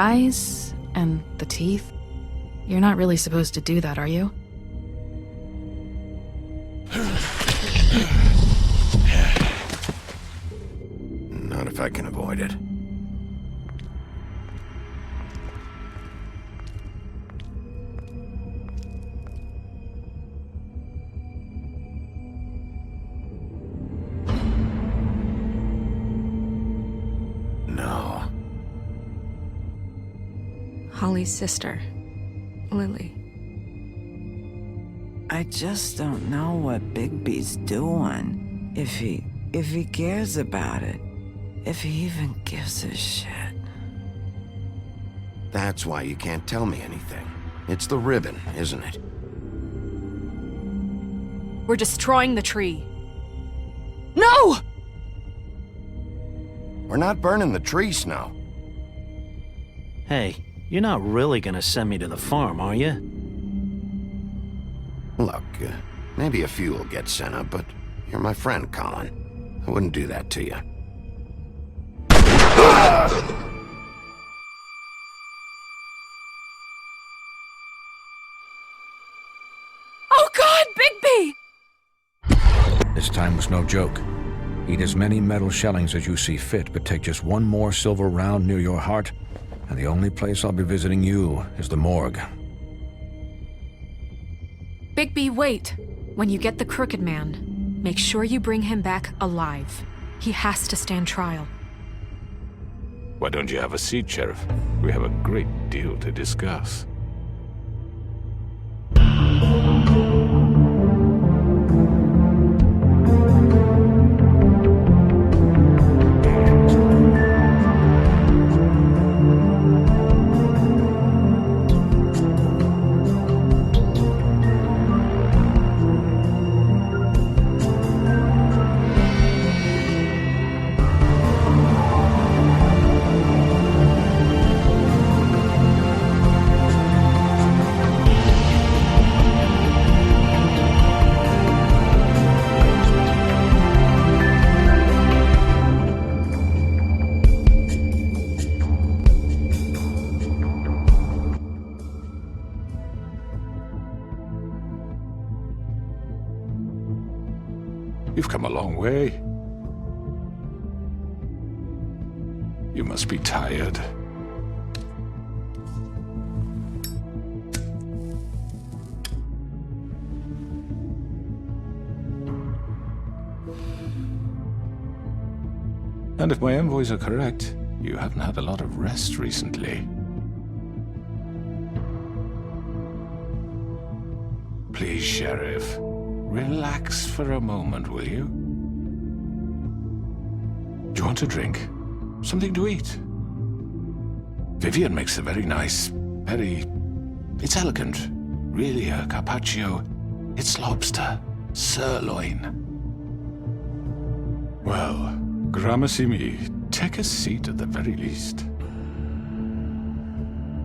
eyes and the teeth. You're not really supposed to do that, are you? Not if I can avoid it. No. Holly's sister, Lily. I just don't know what Bigby's doing. If he cares about it. If he even gives a shit. That's why you can't tell me anything. It's the ribbon, isn't it? We're destroying the tree. No! We're not burning the tree, Snow. Hey, you're not really gonna send me to the farm, are you? Look, maybe a few will get sent up, but you're my friend, Colin. I wouldn't do that to you. Oh God, Bigby! This time was no joke. Eat as many metal shellings as you see fit, but take just one more silver round near your heart, and the only place I'll be visiting you is the morgue. Bigby, wait. When you get the Crooked Man, make sure you bring him back alive. He has to stand trial. Why don't you have a seat, Sheriff? We have a great deal to discuss. You've come a long way. You must be tired. And if my envoys are correct, you haven't had a lot of rest recently. Please, Sheriff. Relax for a moment, will you? Do you want a drink? Something to eat? Vivian makes a very nice, it's elegant. Really a carpaccio. It's lobster. Sirloin. Well, gramercy me. Take a seat at the very least.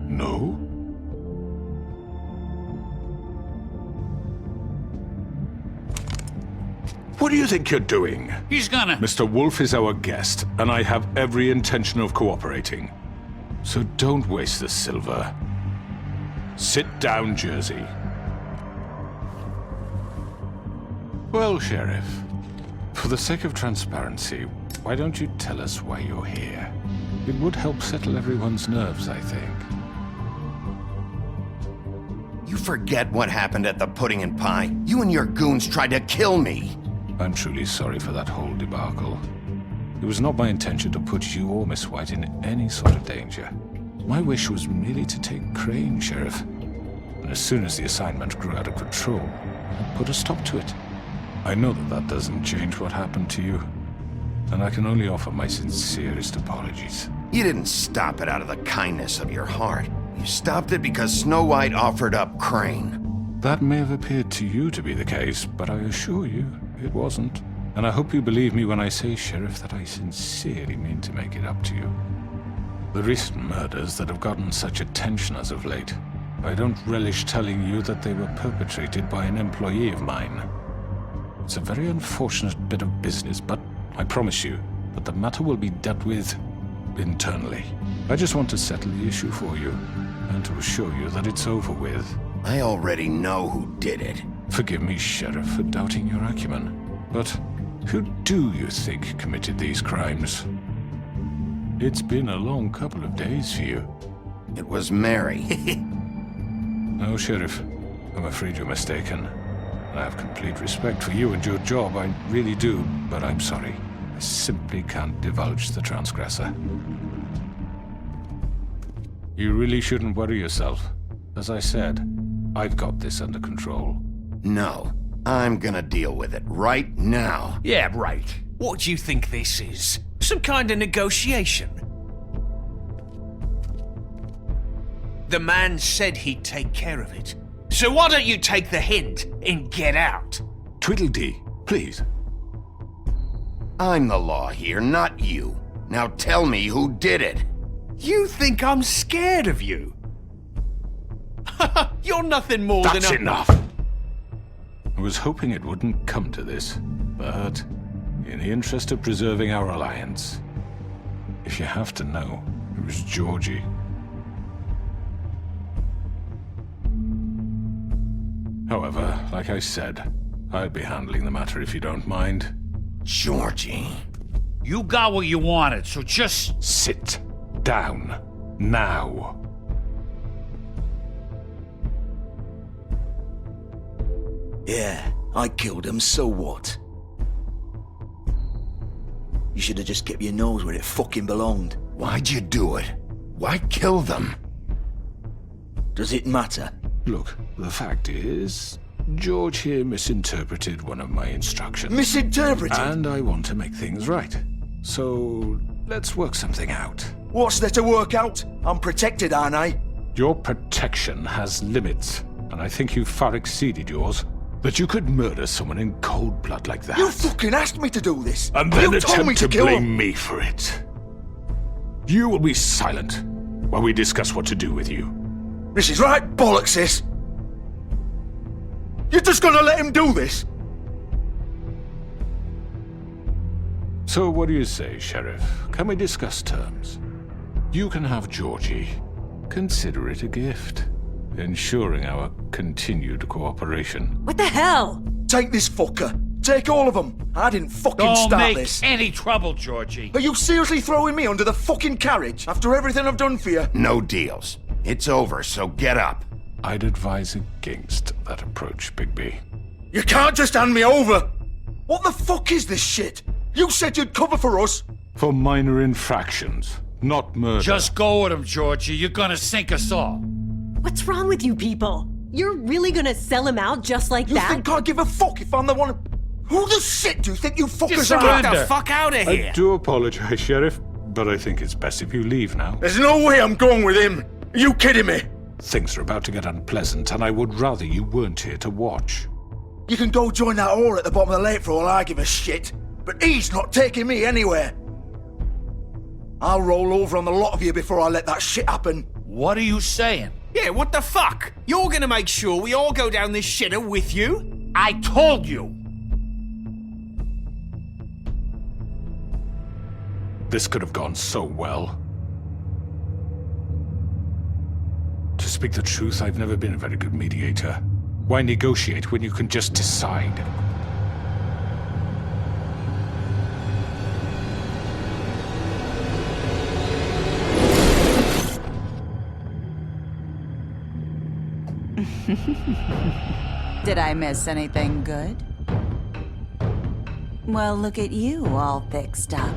No? What do you think you're doing? He's gonna... Mr. Wolf is our guest, and I have every intention of cooperating. So don't waste the silver. Sit down, Jersey. Well, Sheriff, for the sake of transparency, why don't you tell us why you're here? It would help settle everyone's nerves, I think. You forget what happened at the Pudding and Pie. You and your goons tried to kill me. I'm truly sorry for that whole debacle. It was not my intention to put you or Miss White in any sort of danger. My wish was merely to take Crane, Sheriff. And as soon as the assignment grew out of control, I put a stop to it. I know that that doesn't change what happened to you, and I can only offer my sincerest apologies. You didn't stop it out of the kindness of your heart. You stopped it because Snow White offered up Crane. That may have appeared to you to be the case, but I assure you, it wasn't. And I hope you believe me when I say, Sheriff, that I sincerely mean to make it up to you. The recent murders that have gotten such attention as of late, I don't relish telling you that they were perpetrated by an employee of mine. It's a very unfortunate bit of business, but I promise you that the matter will be dealt with internally. I just want to settle the issue for you, and to assure you that it's over with. I already know who did it. Forgive me, Sheriff, for doubting your acumen, but who do you think committed these crimes? It's been a long couple of days for you. It was Mary. No, Sheriff. I'm afraid you're mistaken. I have complete respect for you and your job, I really do, but I'm sorry. I simply can't divulge the transgressor. You really shouldn't worry yourself. As I said, I've got this under control. No, I'm gonna deal with it right now. Yeah, right. What do you think this is? Some kind of negotiation? The man said he'd take care of it. So why don't you take the hint and get out? Tweedledee, please. I'm the law here, not you. Now tell me who did it. You think I'm scared of you? You're nothing more than That's a... enough! I was hoping it wouldn't come to this, but in the interest of preserving our alliance, if you have to know, it was Georgie. However, like I said, I'll be handling the matter if you don't mind. Georgie. You got what you wanted, so just... Sit down. Now. Yeah, I killed him, so what? You should have just kept your nose where it fucking belonged. Why'd you do it? Why kill them? Does it matter? Look, the fact is, George here misinterpreted one of my instructions. Misinterpreted? And I want to make things right. So, let's work something out. What's there to work out? I'm protected, aren't I? Your protection has limits, and I think you've far exceeded yours. That you could murder someone in cold blood like that. You fucking asked me to do this! And then you told me attempt to kill blame him. me for it. You will be silent while we discuss what to do with you. This is right bollocks, sis! You're just gonna let him do this? So what do you say, Sheriff? Can we discuss terms? You can have Georgie. Consider it a gift, ensuring our continued cooperation. What the hell? Take this fucker. Take all of them. I didn't fucking Don't start make this. any trouble, Georgie. Are you seriously throwing me under the fucking carriage after everything I've done for you? No deals. It's over, so get up. I'd advise against that approach, Bigby. You can't just hand me over! What the fuck is this shit? You said you'd cover for us! For minor infractions, not murder. Just go with him, Georgie. You're gonna sink us all. What's wrong with you people? You're really gonna sell him out just like You that? think I give a fuck if I'm the one... Who the shit do you think you fuckers Just are? surrender. Get the fuck out of here! I do apologize, Sheriff, but I think it's best if you leave now. There's no way I'm going with him! Are you kidding me? Things are about to get unpleasant, and I would rather you weren't here to watch. You can go join that whore at the bottom of the lake for all I give a shit, but he's not taking me anywhere. I'll roll over on the lot of you before I let that shit happen. What are you saying? Yeah, what the fuck? You're gonna make sure we all go down this shitter with you? I told you. This could have gone so well. To speak the truth, I've never been a very good mediator. Why negotiate when you can just decide? Did I miss anything good? Well, look at you, all fixed up.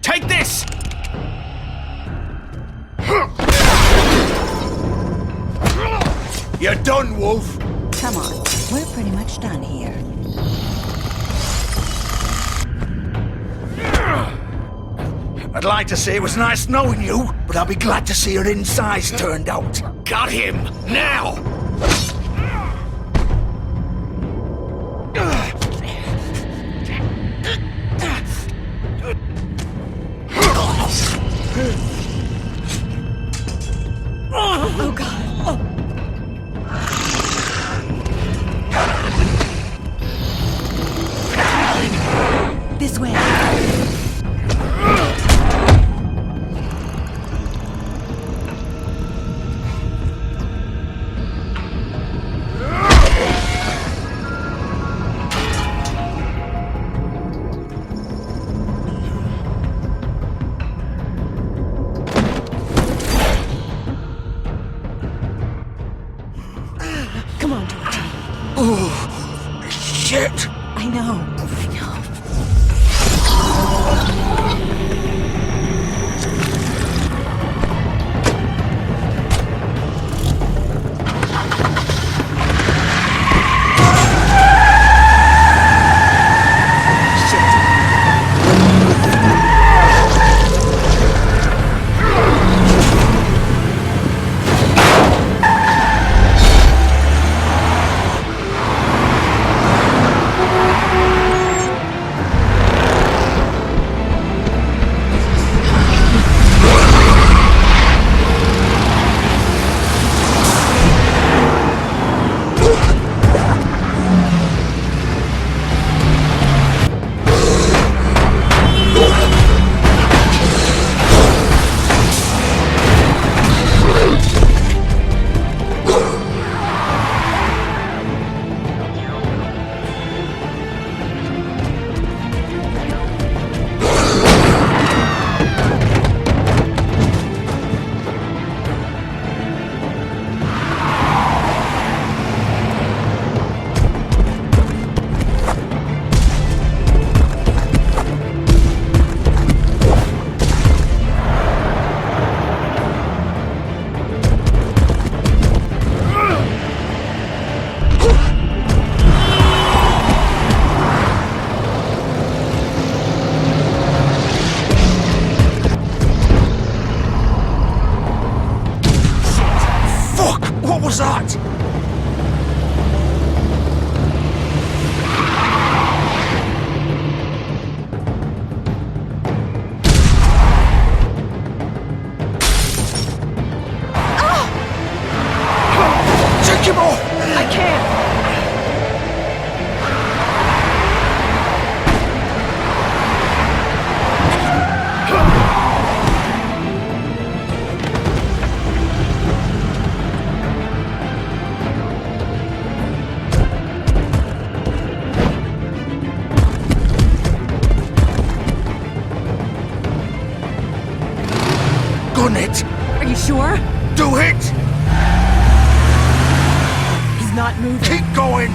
Take this! You're done, Wolf! Come on, we're pretty much done here. I'd like to say it was nice knowing you, but I'll be glad to see your insides turned out. Got him! Now! Oh, God. This way. Come on, Georgie. Oh, shit! I know. was that? Take him off! I can't! Gun it! Are you sure? Do it! He's not moving. Keep going!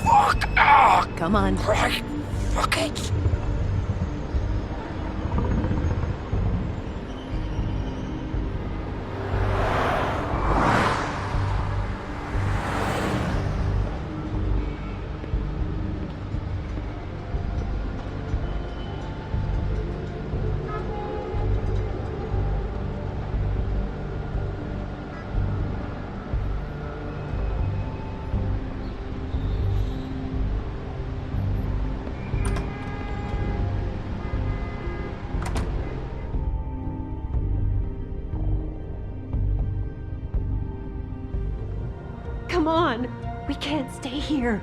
Fuck! Come on. Right. Fuck it! Come on. We can't stay here.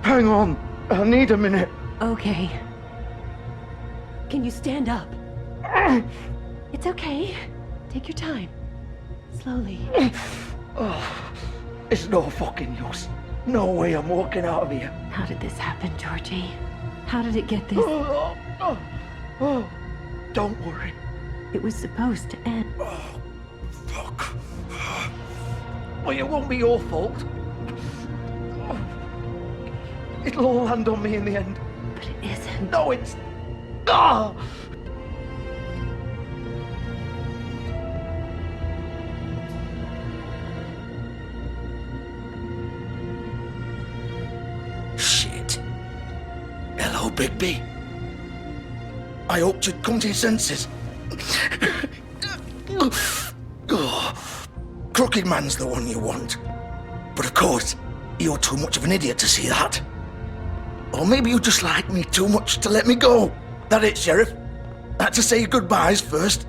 Hang on. I need a minute. Okay. Can you stand up? It's okay. Take your time. Slowly. Oh, it's no fucking use. No way I'm walking out of here. How did this happen, Georgie? How did it get this? Oh, don't worry. It was supposed to end. Oh, fuck. Well, it won't be your fault. It'll all land on me in the end. But it isn't. No, it's... Ah! Shit. Hello, Bigby. I hoped you'd come to your senses. Oh. Crooked Man's the one you want. But of course, you're too much of an idiot to see that. Or maybe you just like me too much to let me go. That it, Sheriff? Had to say your goodbyes first.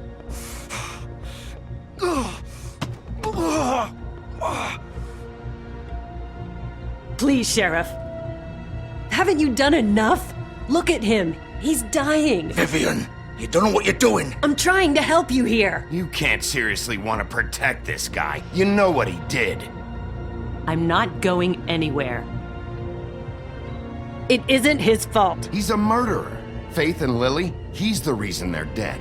Please, Sheriff. Haven't you done enough? Look at him. He's dying. Vivian, you don't know what you're doing. I'm trying to help you here. You can't seriously want to protect this guy. You know what he did. I'm not going anywhere. It isn't his fault. He's a murderer. Faith and Lily, he's the reason they're dead.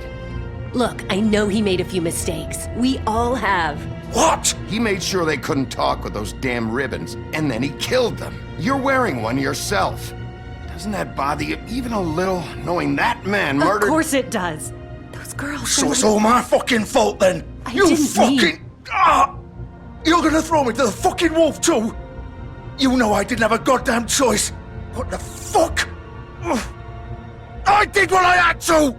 Look, I know he made a few mistakes. We all have. What? He made sure they couldn't talk with those damn ribbons, and then he killed them. You're wearing one yourself. Doesn't that bother you even a little, knowing that man murdered— Of course it does. Those girls— So it's all my fucking fault then? You fucking— You're gonna throw me to the fucking wolf too? You know I didn't have a goddamn choice. What the fuck? I did what I had to!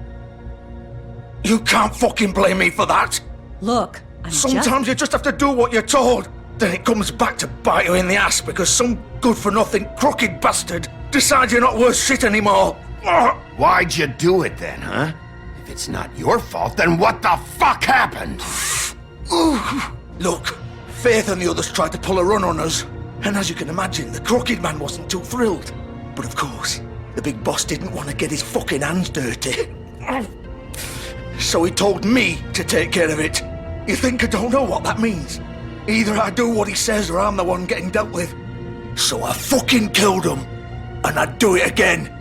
You can't fucking blame me for that. Look, Sometimes you just have to do what you're told. Then it comes back to bite you in the ass because some good-for-nothing crooked bastard decides you're not worth shit anymore. Why'd you do it then, huh? If it's not your fault, then what the fuck happened? Look, Faith and the others tried to pull a run on us. And as you can imagine, the Crooked Man wasn't too thrilled. But of course, the big boss didn't want to get his fucking hands dirty. So he told me to take care of it. You think I don't know what that means? Either I do what he says or I'm the one getting dealt with. So I fucking killed him. And I'd do it again.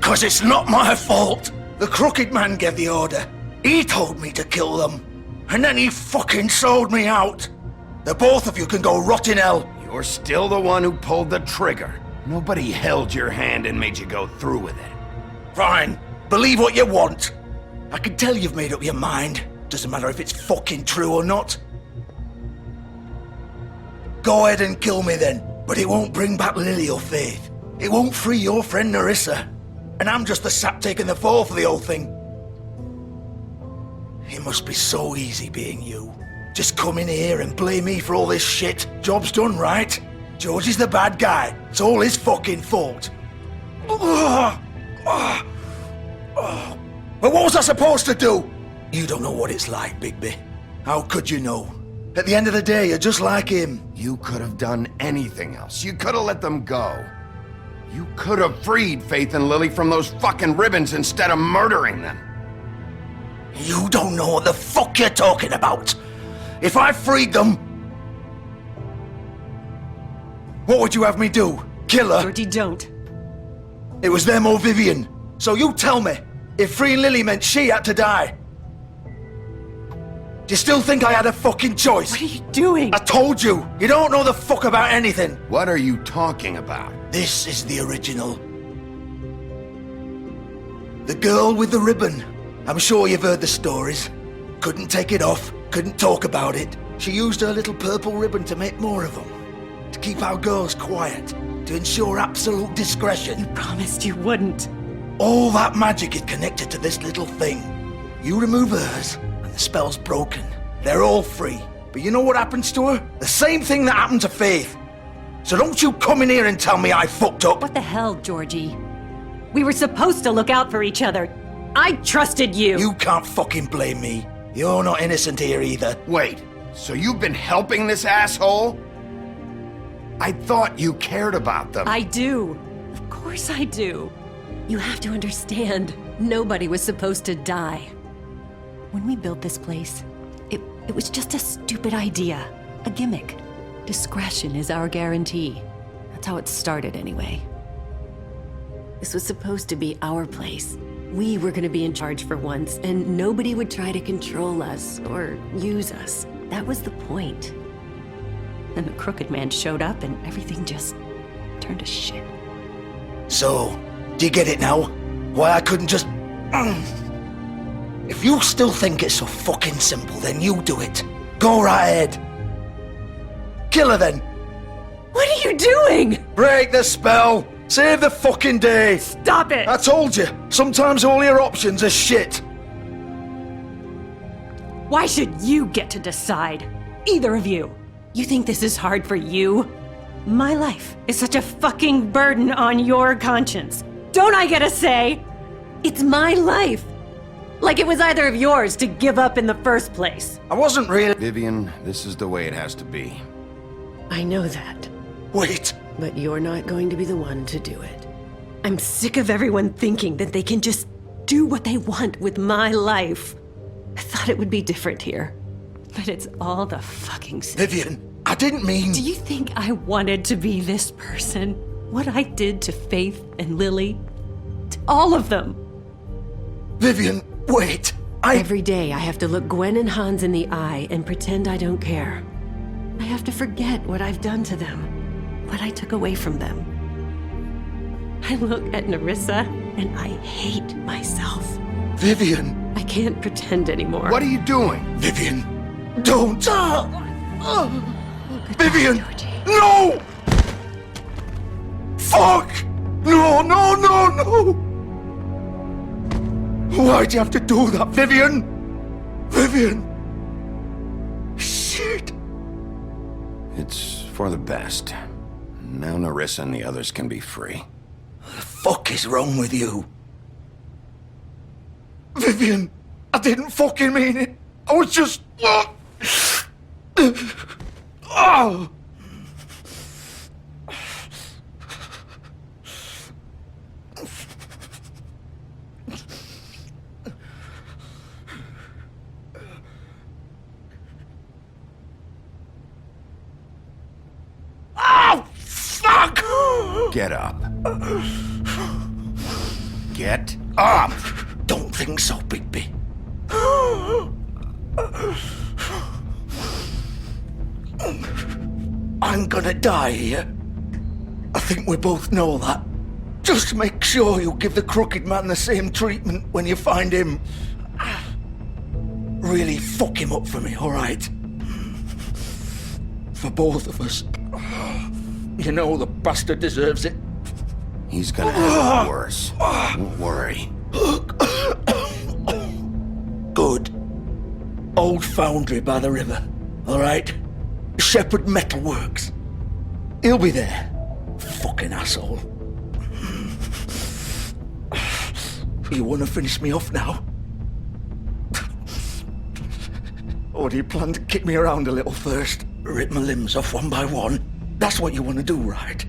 'Cause it's not my fault. The Crooked Man gave the order. He told me to kill them. And then he fucking sold me out. The both of you can go rot in hell. You're still the one who pulled the trigger. Nobody held your hand and made you go through with it. Fine. Believe what you want. I can tell you've made up your mind. Doesn't matter if it's fucking true or not. Go ahead and kill me then. But it won't bring back Lily or Faith. It won't free your friend Nerissa. And I'm just the sap taking the fall for the whole thing. It must be so easy being you. Just come in here and blame me for all this shit. Job's done, right? George is the bad guy. It's all his fucking fault. But what was I supposed to do? You don't know what it's like, Bigby. How could you know? At the end of the day, you're just like him. You could have done anything else. You could have let them go. You could have freed Faith and Lily from those fucking ribbons instead of murdering them. You don't know what the fuck you're talking about. If I freed them, what would you have me do? Kill her? Georgie, don't. It was them or Vivian. So you tell me, if freeing Lily meant she had to die, do you still think I had a fucking choice? What are you doing? I told you, you don't know the fuck about anything. What are you talking about? This is the original. The girl with the ribbon. I'm sure you've heard the stories. Couldn't take it off, couldn't talk about it. She used her little purple ribbon to make more of them. To keep our girls quiet. To ensure absolute discretion. You promised you wouldn't. All that magic is connected to this little thing. You remove hers, and the spell's broken. They're all free. But you know what happens to her? The same thing that happened to Faith. So don't you come in here and tell me I fucked up. What the hell, Georgie? We were supposed to look out for each other. I trusted you. You can't fucking blame me. You're not innocent here either. Wait, so you've been helping this asshole? I thought you cared about them. I do. Of course I do. You have to understand, nobody was supposed to die. When we built this place, it was just a stupid idea. A gimmick. Discretion is our guarantee. That's how it started anyway. This was supposed to be our place. We were gonna be in charge for once, and nobody would try to control us or use us. That was the point. Then the Crooked Man showed up and everything just turned to shit. So, do you get it now? Why I couldn't just... If you still think it's so fucking simple, then you do it. Go right ahead. Kill her then. What are you doing? Break the spell. Save the fucking day. Stop it. I told you. Sometimes all your options are shit. Why should you get to decide? Either of you. You think this is hard for you? My life is such a fucking burden on your conscience. Don't I get a say? It's my life. Like it was either of yours to give up in the first place. I wasn't really... Vivian, this is the way it has to be. I know that. Wait. But you're not going to be the one to do it. I'm sick of everyone thinking that they can just do what they want with my life. I thought it would be different here. But it's all the fucking same. Vivian, I didn't mean... Do you think I wanted to be this person? What I did to Faith and Lily? To all of them? Vivian, wait. Every day I have to look Gwen and Hans in the eye and pretend I don't care. I have to forget what I've done to them, what I took away from them. I look at Nerissa and I hate myself. Vivian. I can't pretend anymore. What are you doing? Vivian, don't. Vivian, no! Fuck! No, no, no, no! Why'd you have to do that, Vivian? Vivian! Shit! It's for the best. Now Nerissa and the others can be free. What the fuck is wrong with you? Vivian, I didn't fucking mean it. I was just... Oh! Oh, fuck! Get up. Get up! Don't think so, Bigby. I'm gonna die here. I think we both know that. Just make sure you give the crooked man the same treatment when you find him. Really fuck him up for me, alright? For both of us. You know the bastard deserves it. He's gonna have it worse. Don't worry. Good. Old foundry by the river, alright? Shepherd Metalworks. He'll be there. Fucking asshole. You wanna finish me off now? Or do you plan to kick me around a little first? Rip my limbs off one by one? That's what you wanna do, right?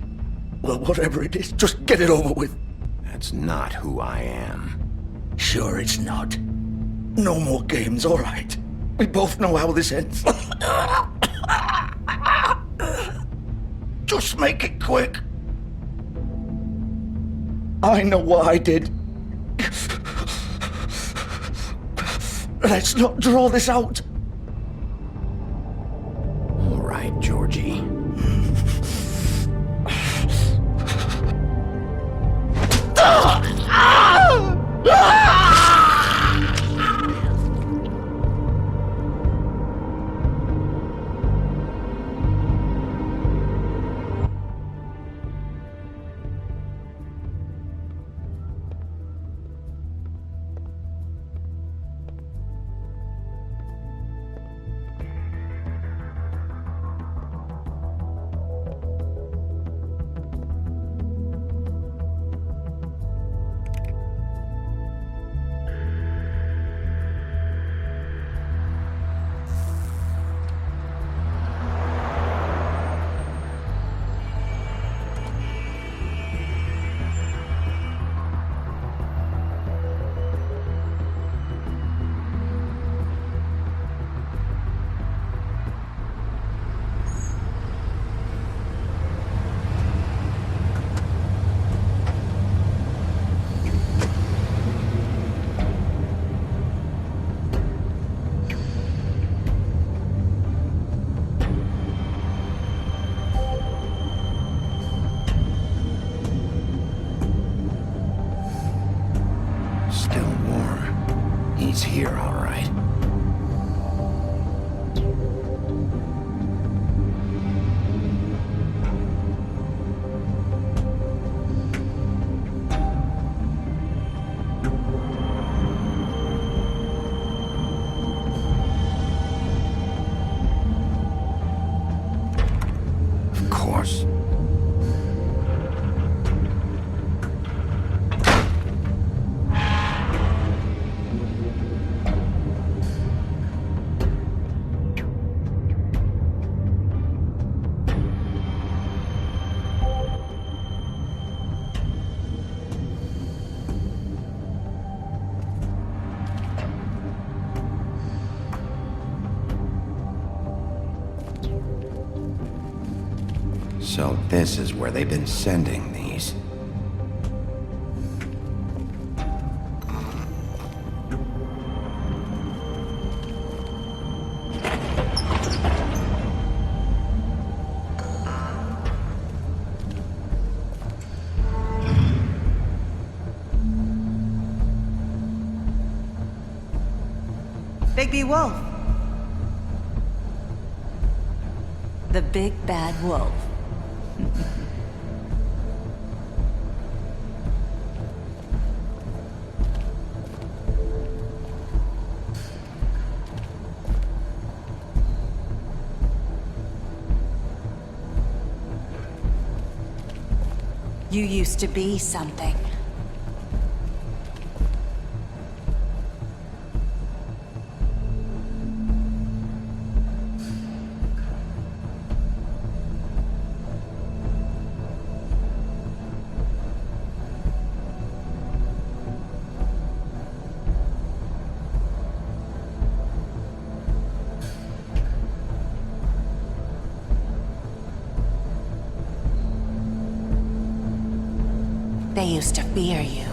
Well, whatever it is, just get it over with. That's not who I am. Sure it's not. No more games, alright? We both know how this ends. Just make it quick. I know what I did. Let's not draw this out. All right, Georgie. So this is where they've been sending these. Bigby Wolf. The big bad wolf. You used to be something. They used to fear you.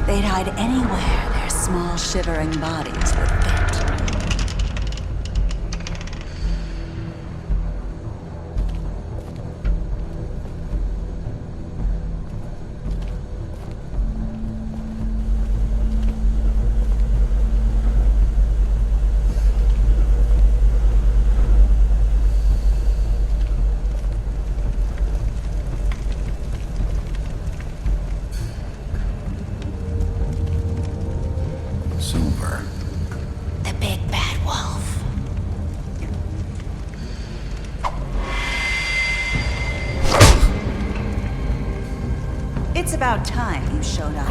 They'd hide anywhere their small, shivering bodies would fit. The big bad wolf. It's about time you showed up.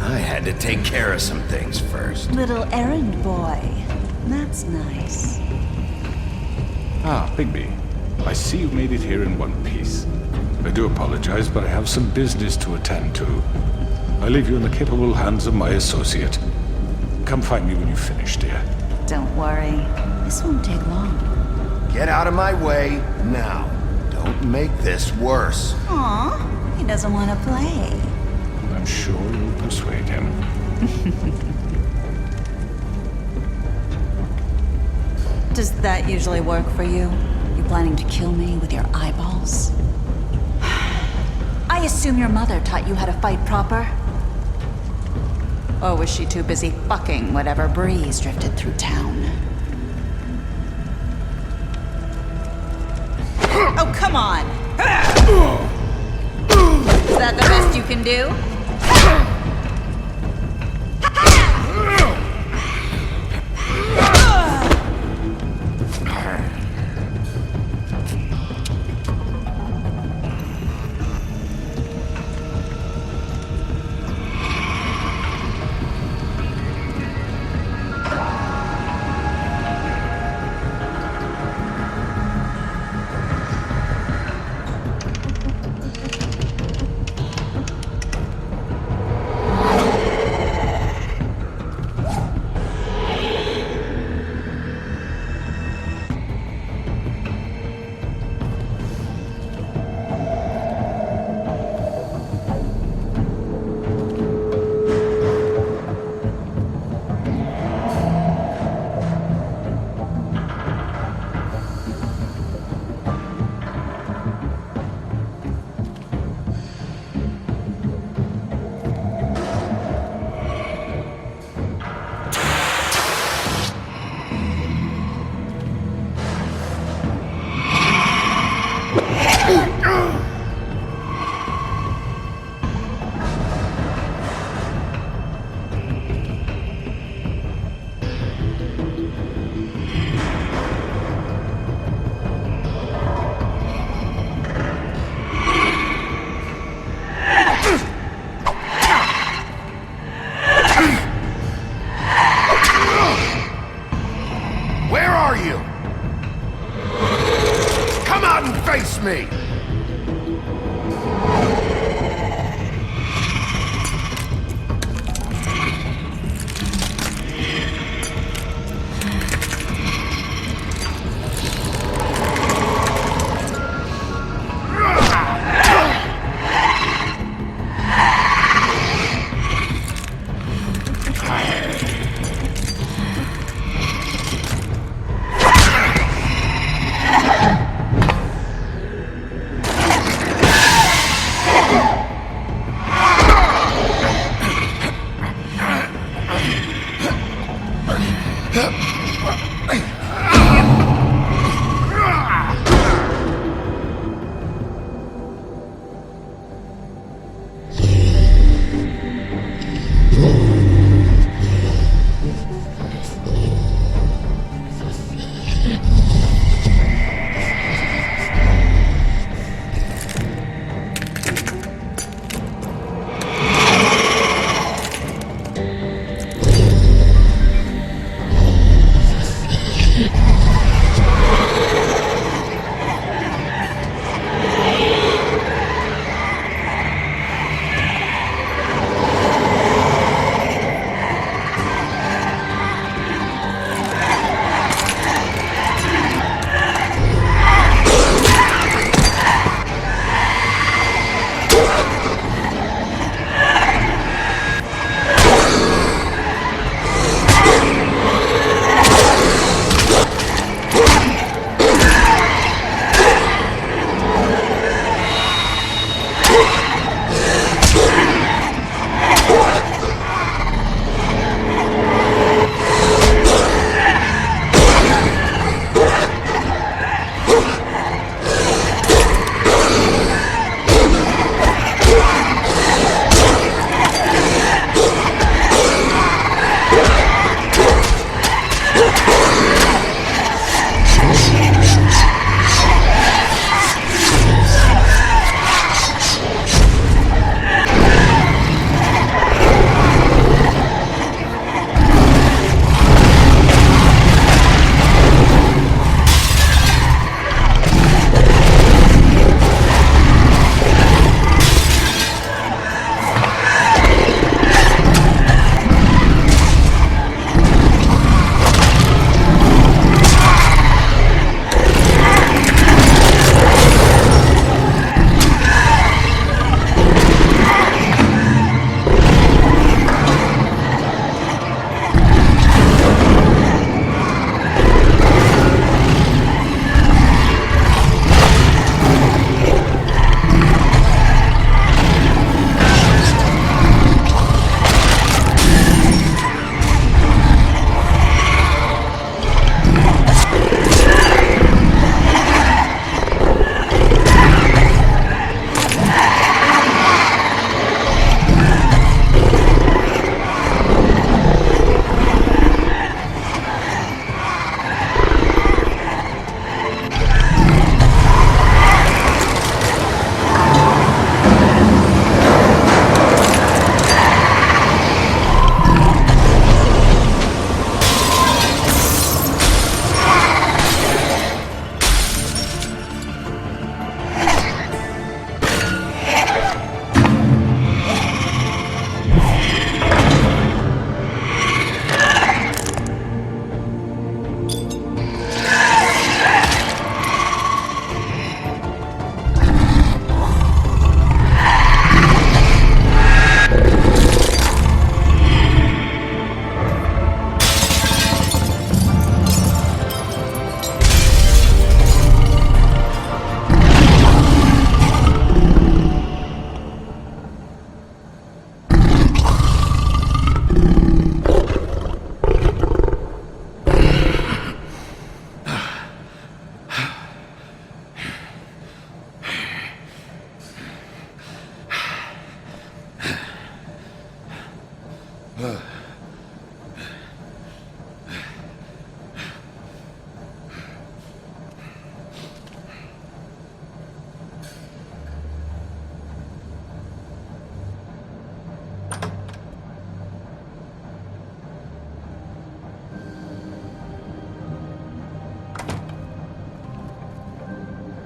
I had to take care of some things first. Little errand boy. That's nice. Ah, Bigby. I see you made it here in one piece. I do apologize, but I have some business to attend to. I leave you in the capable hands of my associate. Come find me when you finish, dear. Don't worry. This won't take long. Get out of my way now. Don't make this worse. Aw, he doesn't want to play. I'm sure you'll persuade him. Does that usually work for you? You planning to kill me with your eyeballs? I assume your mother taught you how to fight proper? Or was she too busy fucking whatever breeze drifted through town? Oh, come on! Is that the best you can do?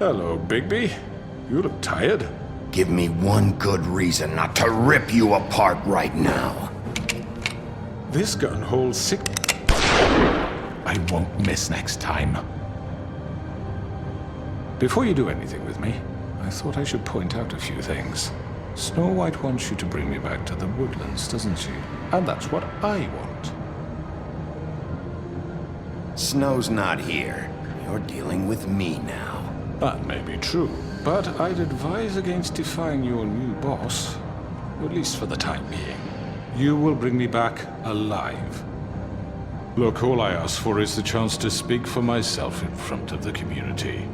Hello, Bigby. You look tired. Give me one good reason not to rip you apart right now. This gun holds 6... I won't miss next time. Before you do anything with me, I thought I should point out a few things. Snow White wants you to bring me back to the woodlands, doesn't she? And that's what I want. Snow's not here. You're dealing with me now. That may be true, but I'd advise against defying your new boss, at least for the time being. You will bring me back alive. Look, all I ask for is the chance to speak for myself in front of the community.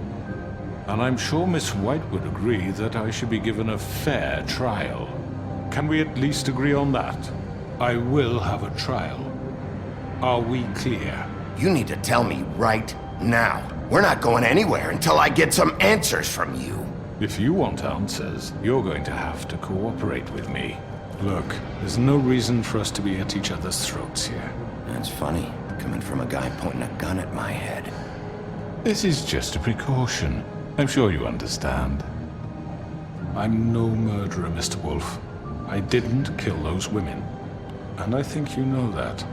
And I'm sure Miss White would agree that I should be given a fair trial. Can we at least agree on that? I will have a trial. Are we clear? You need to tell me right now. We're not going anywhere until I get some answers from you. If you want answers, you're going to have to cooperate with me. Look, there's no reason for us to be at each other's throats here. That's funny, coming from a guy pointing a gun at my head. This is just a precaution. I'm sure you understand. I'm no murderer, Mr. Wolf. I didn't kill those women. And I think you know that.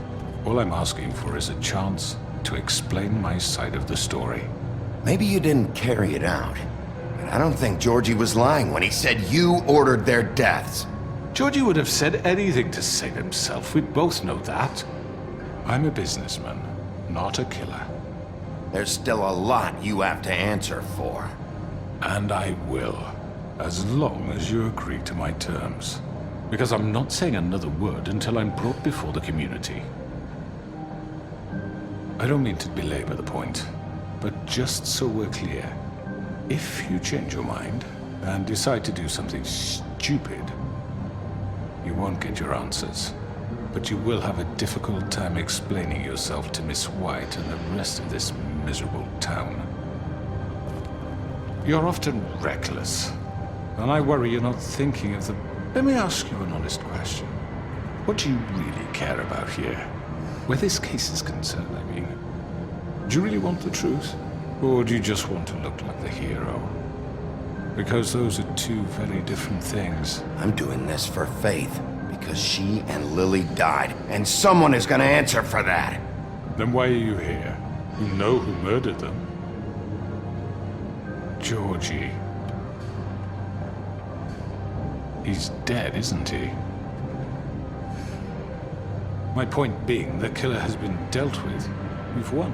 All I'm asking for is a chance to explain my side of the story. Maybe you didn't carry it out. But I don't think Georgie was lying when he said you ordered their deaths. Georgie would have said anything to save himself. We both know that. I'm a businessman, not a killer. There's still a lot you have to answer for. And I will, as long as you agree to my terms. Because I'm not saying another word until I'm brought before the community. I don't mean to belabor the point, but just so we're clear, if you change your mind and decide to do something stupid, you won't get your answers. But you will have a difficult time explaining yourself to Miss White and the rest of this miserable town. You're often reckless, and I worry you're not thinking of the... Let me ask you an honest question. What do you really care about here? Where this case is concerned, I mean. Do you really want the truth? Or do you just want to look like the hero? Because those are two very different things. I'm doing this for Faith, because she and Lily died, and someone is gonna answer for that. Then why are you here? You know who murdered them. Georgie. He's dead, isn't he? My point being, the killer has been dealt with. We've won.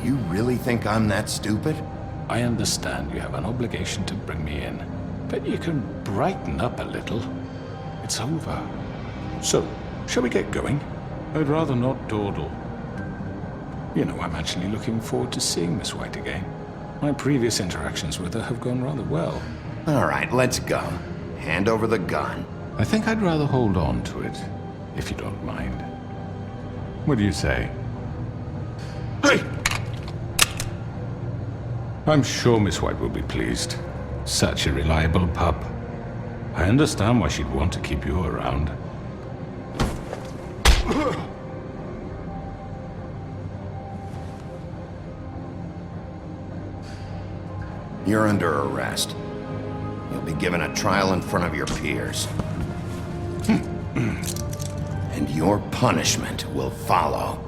You really think I'm that stupid? I understand you have an obligation to bring me in, but you can brighten up a little. It's over. So, shall we get going? I'd rather not dawdle. You know, I'm actually looking forward to seeing Miss White again. My previous interactions with her have gone rather well. All right, let's go. Hand over the gun. I think I'd rather hold on to it, if you don't mind. What do you say? Hey! I'm sure Miss White will be pleased. Such a reliable pup. I understand why she'd want to keep you around. You're under arrest. You'll be given a trial in front of your peers. And your punishment will follow.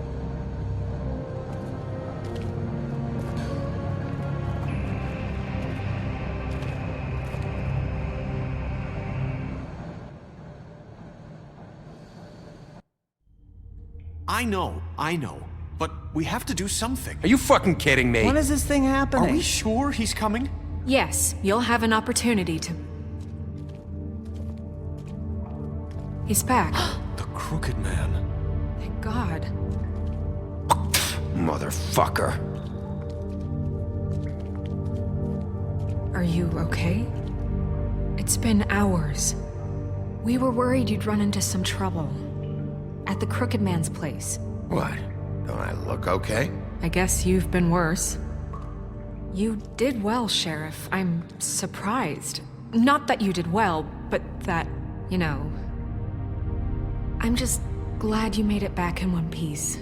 I know. But we have to do something. Are you fucking kidding me? When is this thing happening? Are we sure he's coming? Yes, you'll have an opportunity to... He's back. The Crooked Man. Thank God. Motherfucker. Are you okay? It's been hours. We were worried you'd run into some trouble. At the Crooked Man's place. What? Don't I look okay? I guess you've been worse. You did well, Sheriff. I'm surprised. Not that you did well, but that, you know... I'm just glad you made it back in one piece.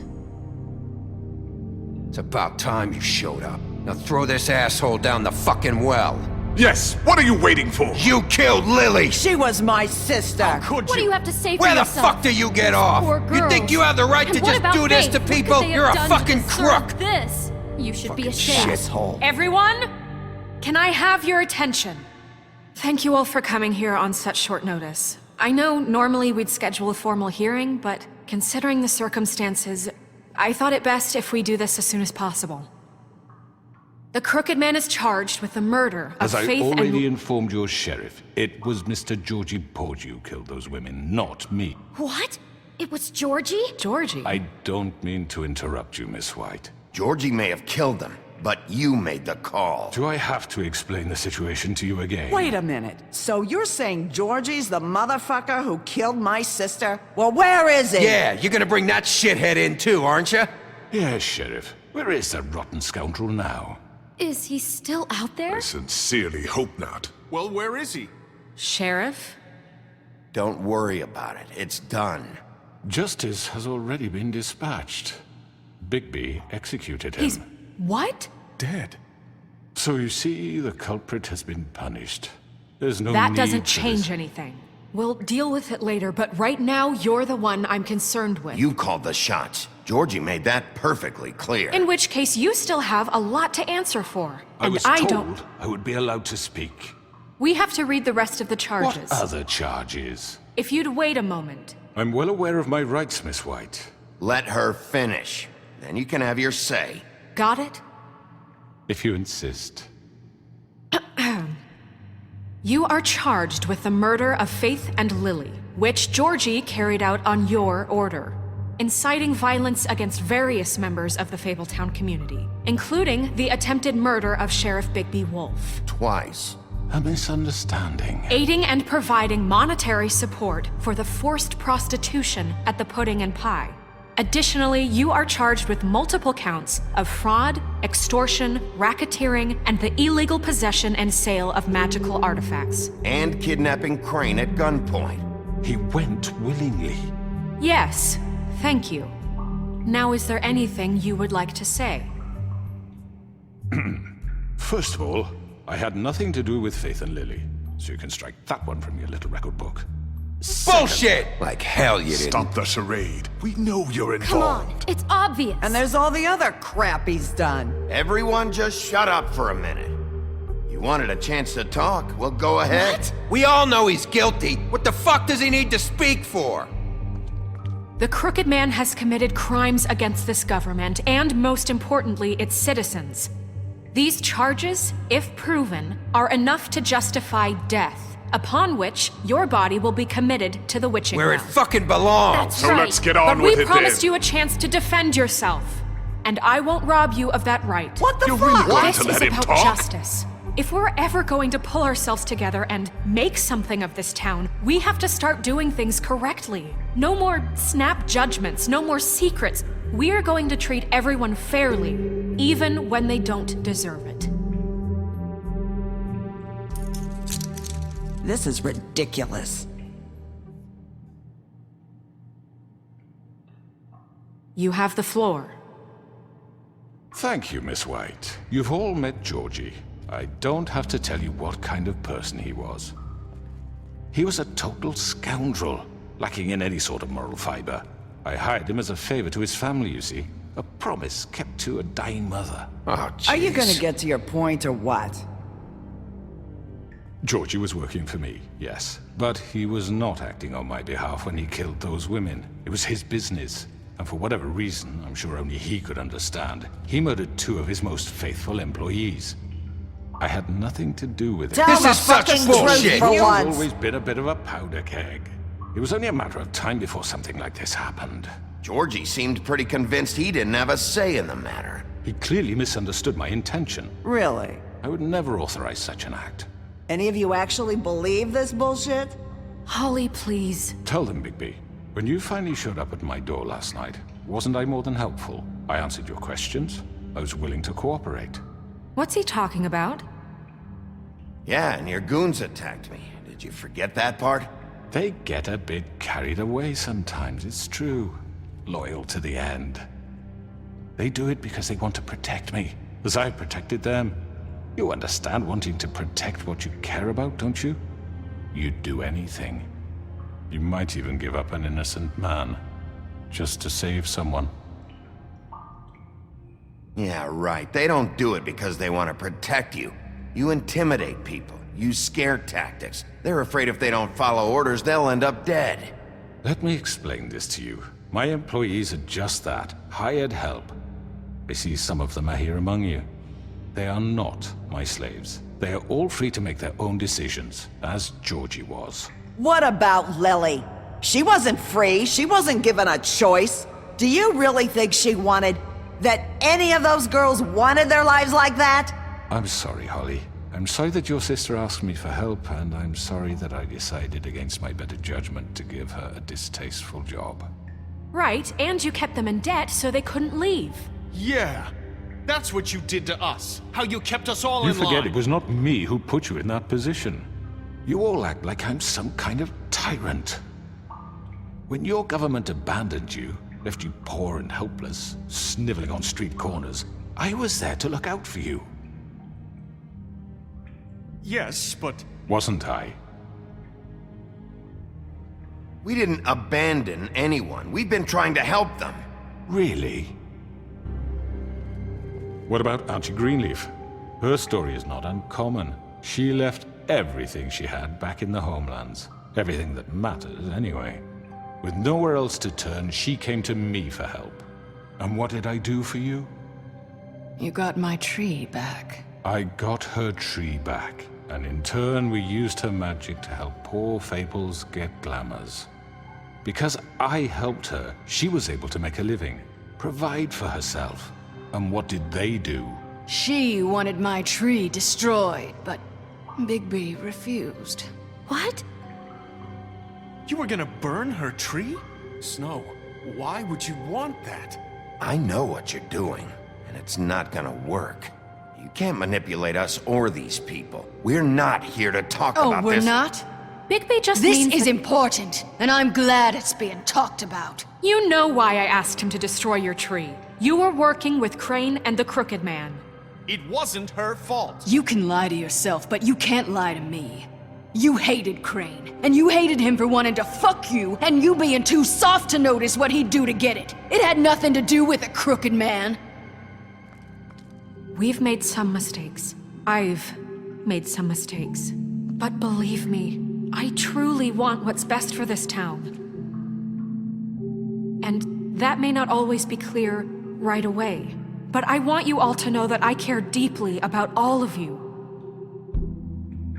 It's about time you showed up. Now throw this asshole down the fucking well. Yes, what are you waiting for? You killed Lily! She was my sister! How could you? What do you have to say for Where the yourself? fuck do you get off? Poor You think girls. you have the right And to what just about do this Faith? to What could people? they have You're a done to fucking deserve crook! This. You should be ashamed. Shithole. Everyone, can I have your attention? Thank you all for coming here on such short notice. I know normally we'd schedule a formal hearing, but considering the circumstances, I thought it best if we do this as soon as possible. The Crooked Man is charged with the murder of As I Faith already and... informed your sheriff, it was Mr. Georgie Porge who killed those women, not me. What? It was Georgie? Georgie? I don't mean to interrupt you, Miss White. Georgie may have killed them, but you made the call. Do I have to explain the situation to you again? Wait a minute. So you're saying Georgie's the motherfucker who killed my sister? Well, where is he? Yeah, you're gonna bring that shithead in too, aren't you? Yes, Sheriff. Where is that rotten scoundrel now? Is he still out there? I sincerely hope not. Well, where is he? Sheriff? Don't worry about it. It's done. Justice has already been dispatched. Bigby executed him. He's... what? Dead. So you see, the culprit has been punished. There's no That need doesn't for change this. anything. We'll deal with it later, but right now, you're the one I'm concerned with. You called the shots. Georgie made that perfectly clear. In which case, you still have a lot to answer for. I was I told don't... I would be allowed to speak. We have to read the rest of the charges. What other charges? If you'd wait a moment. I'm well aware of my rights, Miss White. Let her finish. Then you can have your say. Got it? If you insist. You are charged with the murder of Faith and Lily, which Georgie carried out on your order, inciting violence against various members of the Fabletown community, including the attempted murder of Sheriff Bigby Wolf. Twice. A misunderstanding. Aiding and providing monetary support for the forced prostitution at the Pudding and Pie. Additionally, you are charged with multiple counts of fraud, extortion, racketeering, and the illegal possession and sale of magical artifacts. And kidnapping Crane at gunpoint. He went willingly. Yes, thank you. Now, is there anything you would like to say? First of all, I had nothing to do with Faith and Lily, so you can strike that one from your little record book. Bullshit! Like hell you didn't. Stop the charade. We know you're involved. Come on, it's obvious. And there's all the other crap he's done. Everyone just shut up for a minute. You wanted a chance to talk, well, go ahead. What? We all know he's guilty. What the fuck does he need to speak for? The Crooked Man has committed crimes against this government, and most importantly, its citizens. These charges, if proven, are enough to justify death, upon which your body will be committed to the witching Where it well. fucking belongs. That's So right. let's get on but with we it promised then. you a chance to defend yourself, and I won't rob you of that right. What the You fuck? really wanted This to is let him about talk? justice. If we're ever going to pull ourselves together and make something of this town, we have to start doing things correctly. No more snap judgments, no more secrets. We're going to treat everyone fairly, even when they don't deserve it. This is ridiculous. You have the floor. Thank you, Miss White. You've all met Georgie. I don't have to tell you what kind of person he was. He was a total scoundrel, lacking in any sort of moral fiber. I hired him as a favor to his family, you see. A promise kept to a dying mother. Oh, jeez. Are you gonna get to your point or what? Georgie was working for me, yes. But he was not acting on my behalf when he killed those women. It was his business. And for whatever reason, I'm sure only he could understand, he murdered 2 of his most faithful employees. I had nothing to do with it. Tell This the is such fucking bullshit. truth for He's once. always been a bit of a powder keg. It was only a matter of time before something like this happened. Georgie seemed pretty convinced he didn't have a say in the matter. He clearly misunderstood my intention. Really? I would never authorize such an act. Any of you actually believe this bullshit? Holly, please. Tell them, Bigby. When you finally showed up at my door last night, wasn't I more than helpful? I answered your questions. I was willing to cooperate. What's he talking about? Yeah, and your goons attacked me. Did you forget that part? They get a bit carried away sometimes, it's true. Loyal to the end. They do it because they want to protect me, as I protected them. You understand wanting to protect what you care about, don't you? You'd do anything. You might even give up an innocent man, just to save someone. Yeah, right. They don't do it because they want to protect you. You intimidate people, use scare tactics. They're afraid if they don't follow orders, they'll end up dead. Let me explain this to you. My employees are just that, hired help. I see some of them are here among you. They are not my slaves. They are all free to make their own decisions, as Georgie was. What about Lily? She wasn't free. She wasn't given a choice. Do you really think she wanted... that any of those girls wanted their lives like that? I'm sorry, Holly. I'm sorry that your sister asked me for help, and I'm sorry that I decided against my better judgment to give her a distasteful job. Right, and you kept them in debt so they couldn't leave. Yeah, that's what you did to us. How you kept us all in line. You forget it was not me who put you in that position. You all act like I'm some kind of tyrant. When your government abandoned you, left you poor and helpless, sniveling on street corners, I was there to look out for you. Yes, but... Wasn't I? We didn't abandon anyone. We've been trying to help them. Really? What about Auntie Greenleaf? Her story is not uncommon. She left everything she had back in the homelands. Everything that mattered, anyway. With nowhere else to turn, she came to me for help. And what did I do for you? You got my tree back. I got her tree back, and in turn we used her magic to help poor Fables get glamours. Because I helped her, she was able to make a living, provide for herself. And what did they do? She wanted my tree destroyed, but Bigby refused. What? You were gonna burn her tree? Snow, why would you want that? I know what you're doing, and it's not gonna work. You can't manipulate us or these people. We're not here to talk about this. Oh, we're not? Bigby just This means is that... important, and I'm glad it's being talked about. You know why I asked him to destroy your tree. You were working with Crane and the Crooked Man. It wasn't her fault. You can lie to yourself, but you can't lie to me. You hated Crane, and you hated him for wanting to fuck you, and you being too soft to notice what he'd do to get it. It had nothing to do with the Crooked Man. We've made some mistakes. I've made some mistakes. But believe me, I truly want what's best for this town. And that may not always be clear right away, but I want you all to know that I care deeply about all of you.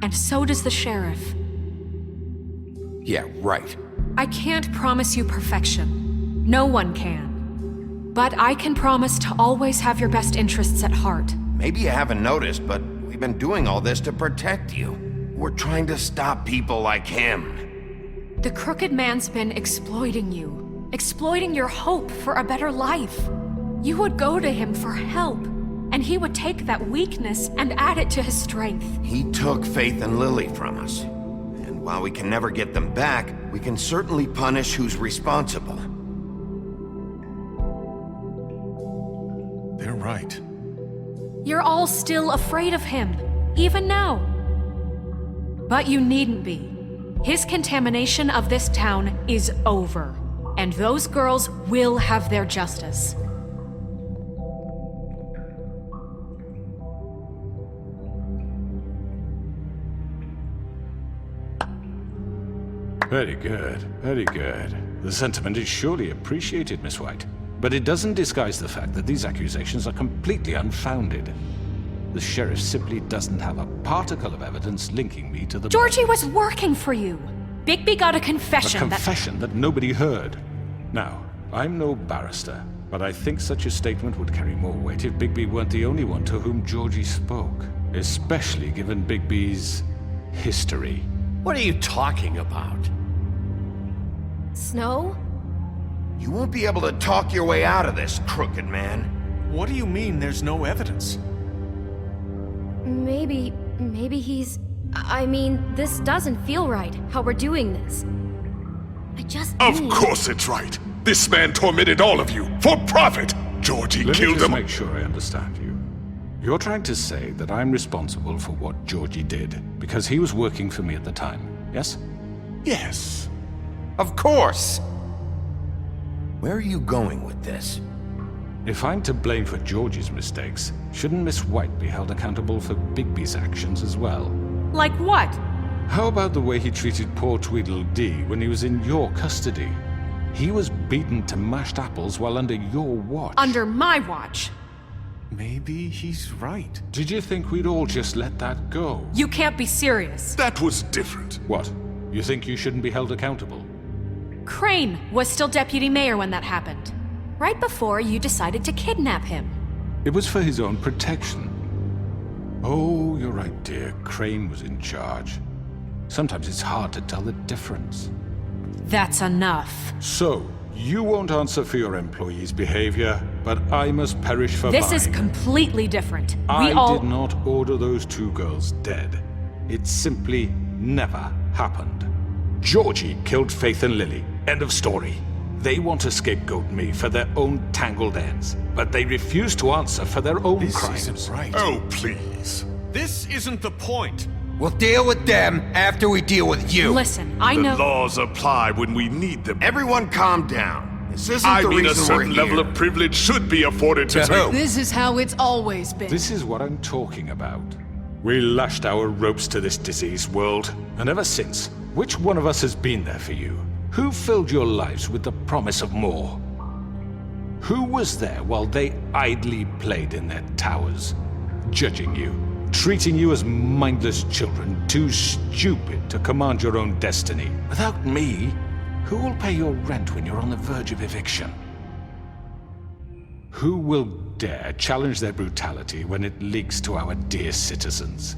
And so does the sheriff. Yeah, right. I can't promise you perfection. No one can. But I can promise to always have your best interests at heart. Maybe you haven't noticed, but we've been doing all this to protect you. We're trying to stop people like him. The Crooked Man's been exploiting you. Exploiting your hope for a better life. You would go to him for help, and he would take that weakness and add it to his strength. He took Faith and Lily from us. And while we can never get them back, we can certainly punish who's responsible. They're right. You're all still afraid of him, even now. But you needn't be. His contamination of this town is over, and those girls will have their justice. Very good, very good. The sentiment is surely appreciated, Miss White. But it doesn't disguise the fact that these accusations are completely unfounded. The sheriff simply doesn't have a particle of evidence linking me to the... Georgie was working for you. Bigby got a confession A confession that nobody heard. Now, I'm no barrister, but I think such a statement would carry more weight if Bigby weren't the only one to whom Georgie spoke. Especially given Bigby's history. What are you talking about? Snow? You won't be able to talk your way out of this, Crooked Man. What do you mean there's no evidence? Maybe he's... I mean, this doesn't feel right, how we're doing this. I just Of course it's right. This man tormented all of you, for profit! Georgie killed them. Let me just make sure I understand you. You're trying to say that I'm responsible for what Georgie did, because he was working for me at the time, yes? Yes. Of course! Where are you going with this? If I'm to blame for Georgie's mistakes, shouldn't Miss White be held accountable for Bigby's actions as well? Like what? How about the way he treated poor Tweedledee when he was in your custody? He was beaten to mashed apples while under your watch. Under my watch. Maybe he's right. Did you think we'd all just let that go? You can't be serious. That was different. What? You think you shouldn't be held accountable? Crane was still deputy mayor when that happened. Right before you decided to kidnap him. It was for his own protection. Oh, you're right, dear. Crane was in charge. Sometimes it's hard to tell the difference. That's enough. So, you won't answer for your employees' behavior, but I must perish for This mine. is completely different. I did not order those 2 girls dead. It simply never happened. Georgie killed Faith and Lily. End of story. They want to scapegoat me for their own tangled ends, but they refuse to answer for their own crimes. This isn't right. Oh, please. This isn't the point. We'll deal with them after we deal with you. Listen, I know... The laws apply when we need them. Everyone calm down. This isn't I the mean, a reason we're certain here. level of privilege should be afforded to who? This is how it's always been. This is what I'm talking about. We lashed our ropes to this diseased world, and ever since, which one of us has been there for you? Who filled your lives with the promise of more? Who was there while they idly played in their towers, judging you, treating you as mindless children, too stupid to command your own destiny? Without me, who will pay your rent when you're on the verge of eviction? Who will dare challenge their brutality when it leaks to our dear citizens?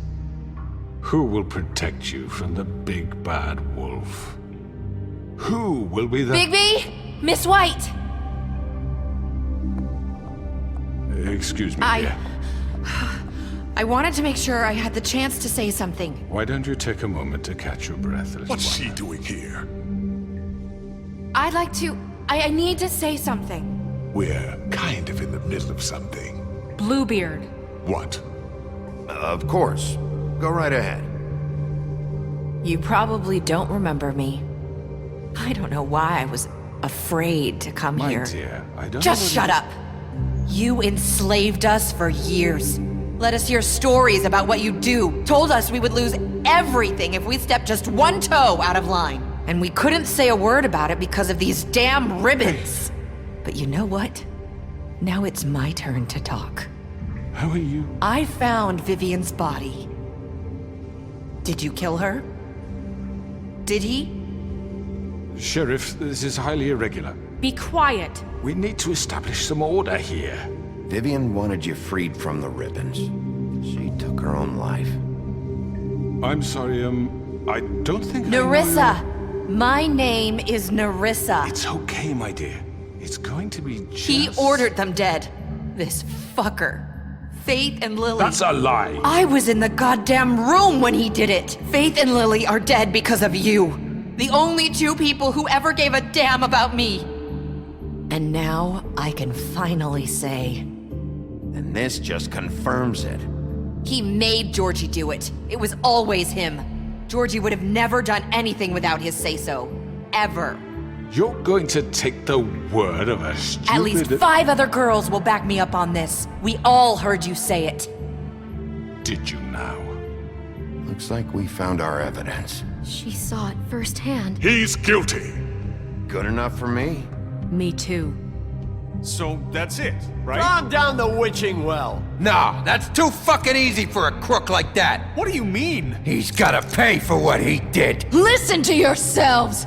Who will protect you from the big bad wolf? Who will be the— Bigby! Miss White! Excuse me, dear. I wanted to make sure I had the chance to say something. Why don't you take a moment to catch your breath, little What's one? she doing here? I'd like to... I need to say something. We're kind of in the middle of something. Bluebeard. What? Of course. Go right ahead. You probably don't remember me. I don't know why I was afraid to come My here. dear, I don't Just know shut up! You enslaved us for years. Let us hear stories about what you do. Told us we would lose everything if we stepped just one toe out of line. And we couldn't say a word about it because of these damn ribbons. But you know what? Now it's my turn to talk. How are you? I found Vivian's body. Did you kill her? Did he? Sheriff, this is highly irregular. Be quiet. We need to establish some order here. Vivian wanted you freed from the ribbons. She took her own life. I'm sorry, I don't think Nerissa! My name is Nerissa. It's okay, my dear. It's going to be just... He ordered them dead. This fucker. Faith and Lily. That's a lie. I was in the goddamn room when he did it. Faith and Lily are dead because of you. The only 2 people who ever gave a damn about me. And now I can finally say... And this just confirms it. He made Georgie do it. It was always him. Georgie would have never done anything without his say-so. Ever. You're going to take the word of a stupid... At least 5 other girls will back me up on this. We all heard you say it. Did you now? Looks like we found our evidence. She saw it firsthand. He's guilty. Good enough for me. Me too. So that's it, right? Calm down the witching well. No, that's too fucking easy for a crook like that. What do you mean? He's gotta pay for what he did. Listen to yourselves!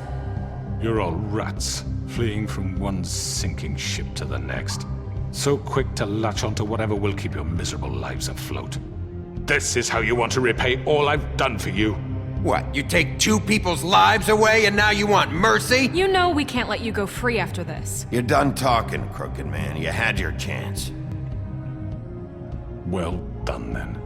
You're all rats, fleeing from one sinking ship to the next. So quick to latch onto whatever will keep your miserable lives afloat. This is how you want to repay all I've done for you? What, you take 2 people's lives away and now you want mercy? You know we can't let you go free after this. You're done talking, crooked man. You had your chance. Well done, then.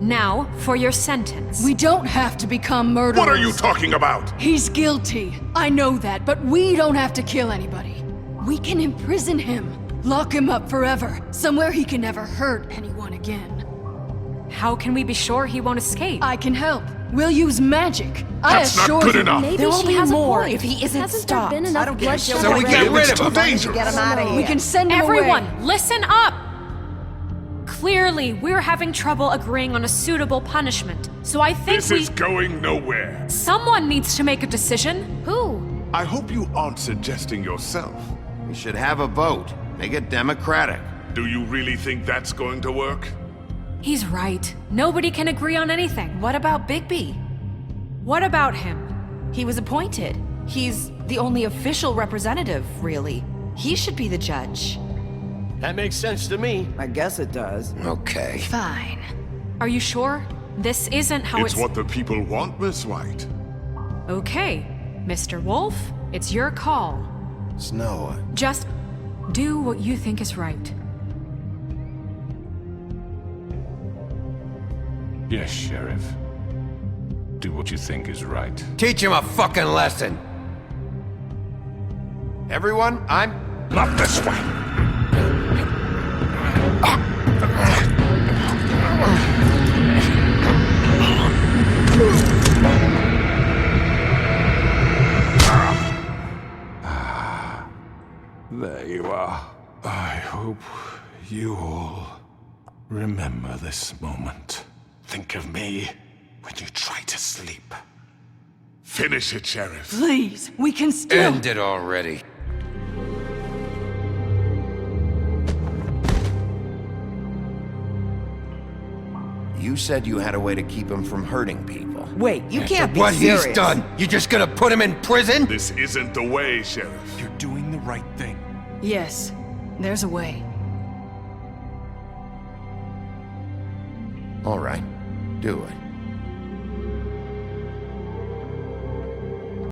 Now, for your sentence. We don't have to become murderers. What are you talking about? He's guilty. I know that, but we don't have to kill anybody. We can imprison him. Lock him up forever. Somewhere he can never hurt anyone again. How can we be sure he won't escape? I can help. We'll use magic. That's not good enough. There will be more if he isn't Hasn't stopped. there been enough bloodshed? So we get rid of him. Dangerous. Get him out of here. We can send him Everyone, away. listen up! Clearly, we're having trouble agreeing on a suitable punishment. So I think This is going nowhere. someone needs to make a decision. Who? I hope you aren't suggesting yourself. We should have a vote. Make it democratic. Do you really think that's going to work? He's right. Nobody can agree on anything. What about Bigby? What about him? He was appointed. He's the only official representative, really. He should be the judge. That makes sense to me. I guess it does. Okay. Fine. Are you sure? This isn't how It's what the people want, Miss White. Okay, Mr. Wolf, it's your call. Snow. Just do what you think is right. Yes, Sheriff. Do what you think is right. Teach him a fucking lesson! Everyone, I'm... Not this way! There you are. I hope you all remember this moment. Think of me when you try to sleep. Finish it, Sheriff. Please, we can still... End it already. You said you had a way to keep him from hurting people. Wait, you can't be What serious. he's done, you just gonna put him in prison? This isn't the way, Sheriff. You're doing the right thing. Yes, there's a way. All right, do it.